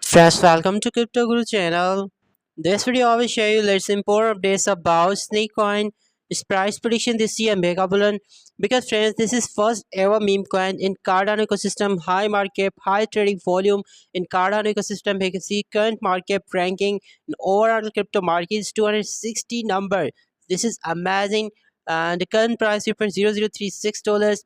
Friends, welcome to Crypto Guru channel. This video I will show you let's important updates about Snakecoin, its price prediction this year, Mega Bullion. Because friends, this is first ever meme coin in Cardano ecosystem, high market, high trading volume in Cardano ecosystem. You can see current market ranking in overall crypto market is 260 number. This is amazing. And the current price reference $0.036.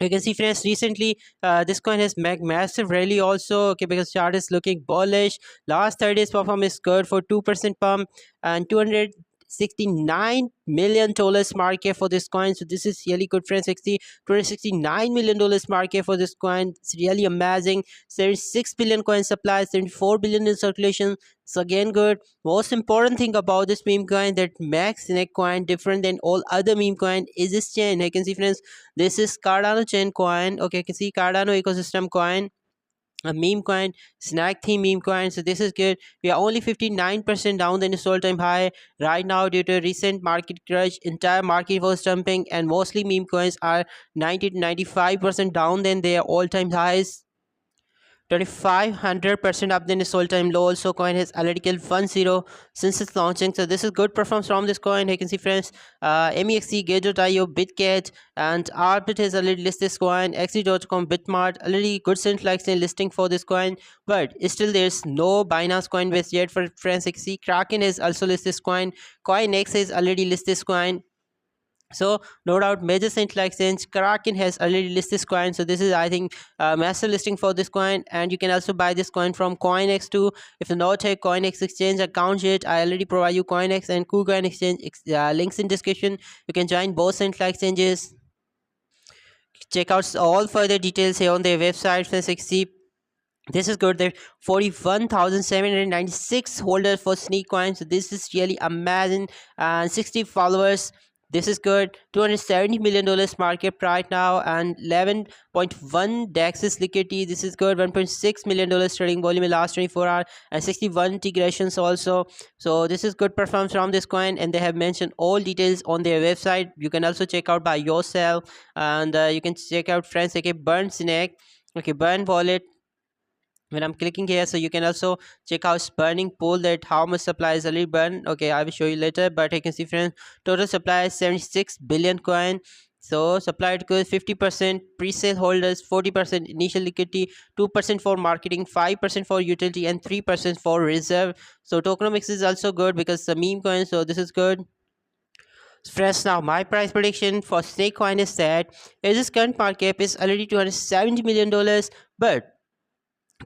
You can see friends recently this coin has made massive rally also, okay, because chart is looking bullish. Last 30 days performance is good for 2% pump and $269 million market for this coin. So this is really good friends. 269 million dollars market for this coin. It's really amazing. 76 billion coin supply, 74 billion in circulation. So again good. Most important thing about this meme coin that makes Snake coin different than all other meme coin is this chain. You can see friends, this is Cardano chain coin. Okay, you can see Cardano ecosystem coin, a meme coin, snack theme meme coin. So this is good. We are only 59% down than its all-time high right now due to recent market crash. Entire market was dumping, and mostly meme coins are 90 to 95% down than their all-time highs. 2500% up than its all-time low. Also coin has already killed 1-0 since its launching. So this is good performance from this coin. You can see friends, MEXC, Gate.io, Bitget, and Arbit has already listed this coin. XE.com, Bitmart already good cent likes in listing for this coin, but still there's no Binance Coinbase yet for friends. You can see Kraken has also listed this coin. CoinX has already listed this coin. So no doubt major central exchange Kraken has already listed this coin. So this is, I think, master listing for this coin, and you can also buy this coin from CoinX too. If you not have CoinX exchange account yet, I already provide you CoinX and KuCoin exchange links in description. You can join both central exchanges. Check out all further details here on their website. This is good. There 41,796 holders for Sneak Coin. So this is really amazing. And 60 followers. This is good. $270 million market right now, and 11.1 DEX's liquidity. This is good. $1.6 million trading volume in last 24 hours, and 61 integrations also. So this is good performance from this coin, and they have mentioned all details on their website. You can also check out by yourself, and you can check out friends. Okay, Burn Snake. Okay, Burn Wallet. When I'm clicking here, so you can also check out burning pool, that how much supply is already burned. Okay, I will show you later, but you can see friends, total supply is 76 billion coin. So supply to 50%, pre-sale holders 40%, initial liquidity 2% for marketing, 5% for utility, and 3% for reserve. So tokenomics is also good because the meme coin, so this is good. Friends, now my price prediction for Snake coin is that its current market cap is already $270 million, but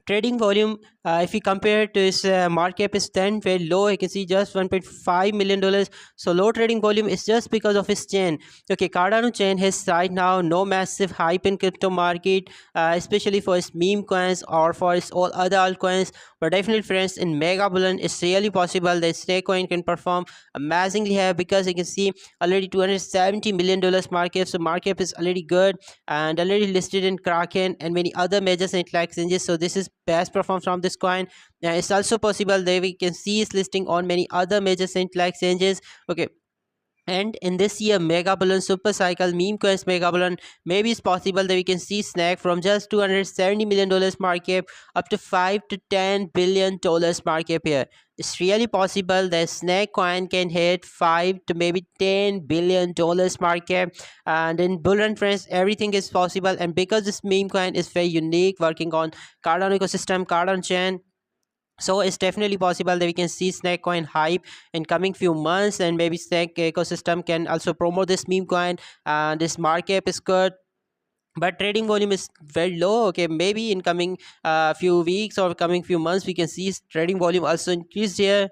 trading volume, if we compare to its market cap is 10 very low. You can see just $1.5 million. So low trading volume is just because of its chain. Okay, Cardano chain has right now no massive hype in crypto market, especially for its meme coins or for its all other altcoins. But definitely friends, in Mega Bullion it's really possible that Snake coin can perform amazingly here, because you can see already $270 million market. So market is already good and already listed in Kraken and many other major central exchanges. So this is best performance from this coin. It's also possible that we can see its listing on many other major central exchanges. Okay, and in this year Mega Bullion super cycle meme coins Mega Bullion, maybe it's possible that we can see Snack from just $270 million market up to $5 to $10 billion market here. It's really possible that Snack coin can hit 5 to maybe $10 billion market. And in bull run friends, everything is possible, and because this meme coin is very unique, working on Cardano ecosystem, Cardano chain, so it's definitely possible that we can see Snake coin hype in coming few months, and maybe Snake ecosystem can also promote this meme coin, and this market is good, but trading volume is very low. Okay, maybe in coming few weeks or coming few months we can see trading volume also increase here.